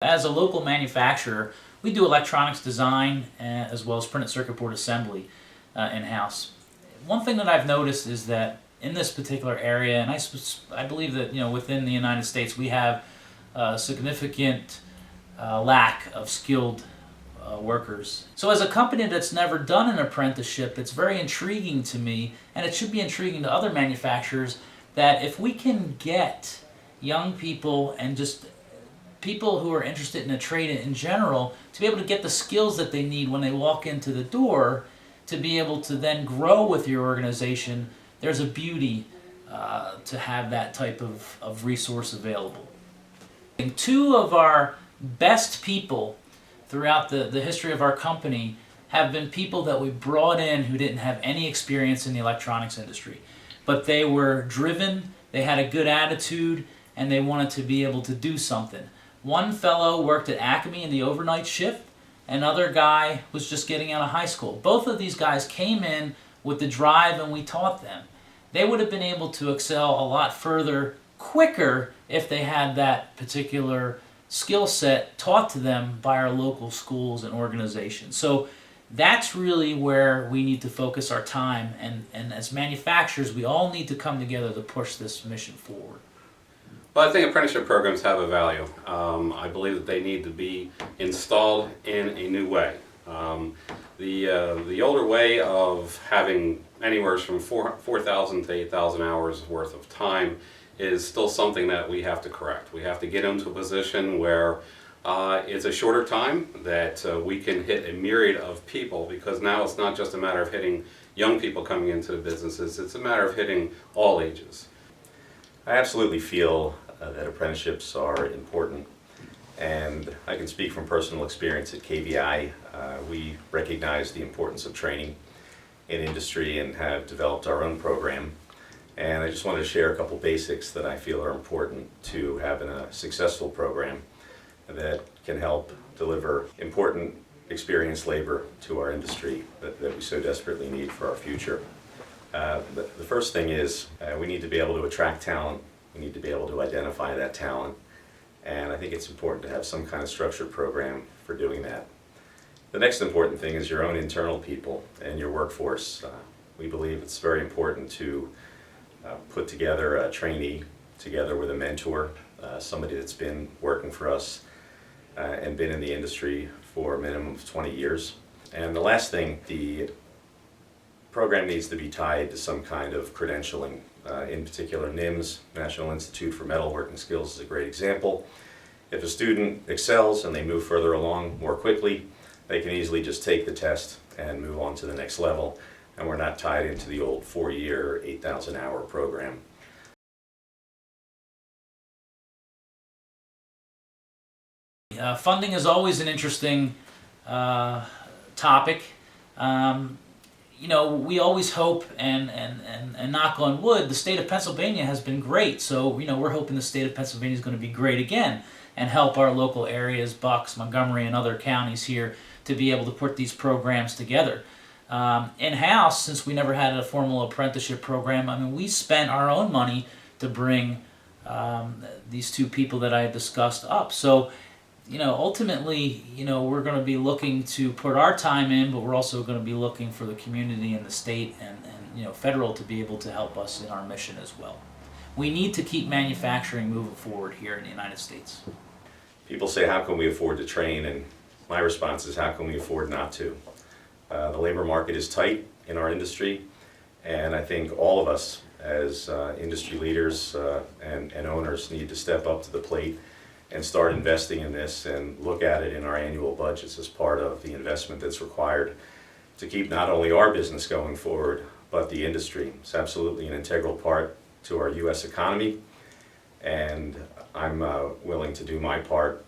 As a local manufacturer, we do electronics design as well as printed circuit board assembly in-house. One thing that I've noticed is that in this particular area, and I believe that within the United States we have a significant lack of skilled workers. So as a company that's never done an apprenticeship, it's very intriguing to me, and it should be intriguing to other manufacturers, that if we can get young people and just people who are interested in a trade in general to be able to get the skills that they need when they walk into the door to be able to then grow with your organization, there's a beauty to have that type of resource available. And two of our best people throughout the history of our company have been people that we brought in who didn't have any experience in the electronics industry. But they were driven, they had a good attitude, and they wanted to be able to do something. One fellow worked at Acme in the overnight shift, another guy was just getting out of high school. Both of these guys came in with the drive and we taught them. They would have been able to excel a lot further quicker if they had that particular skill set taught to them by our local schools and organizations. So that's really where we need to focus our time, and as manufacturers we all need to come together to push this mission forward. Well, I think apprenticeship programs have a value. I believe that they need to be installed in a new way. The older way of having anywhere from 4,000 to 8,000 hours worth of time is still something that we have to correct. We have to get into a position where it's a shorter time, that we can hit a myriad of people, because now it's not just a matter of hitting young people coming into the businesses, it's a matter of hitting all ages. I absolutely feel that apprenticeships are important, and I can speak from personal experience at KBI. We recognize the importance of training in industry and have developed our own program. And I just wanted to share a couple basics that I feel are important to having a successful program that can help deliver important experienced labor to our industry that we so desperately need for our future. The first thing is we need to be able to attract talent. We need to be able to identify that talent. And I think it's important to have some kind of structured program for doing that. The next important thing is your own internal people and your workforce. We believe it's very important to put together a trainee together with a mentor, somebody that's been working for us and been in the industry for a minimum of 20 years. And the last thing, the program needs to be tied to some kind of credentialing. In particular, NIMS, National Institute for Metalworking Skills, is a great example. If a student excels and they move further along more quickly, they can easily just take the test and move on to the next level, and we're not tied into the old 4-year, 8,000-hour program. Funding is always an interesting topic. We always hope, and knock on wood, the state of Pennsylvania has been great. So, we're hoping the state of Pennsylvania is going to be great again and help our local areas, Bucks, Montgomery, and other counties here to be able to put these programs together. In-house, since we never had a formal apprenticeship program, we spent our own money to bring these two people that I had discussed up. So, ultimately, we're going to be looking to put our time in, but we're also going to be looking for the community and the state and federal to be able to help us in our mission as well. We need to keep manufacturing moving forward here in the United States. People say, how can we afford to train? And my response is, how can we afford not to? The labor market is tight in our industry, and I think all of us as industry leaders and owners need to step up to the plate and start investing in this and look at it in our annual budgets as part of the investment that's required to keep not only our business going forward, but the industry. It's absolutely an integral part to our U.S. economy, and I'm willing to do my part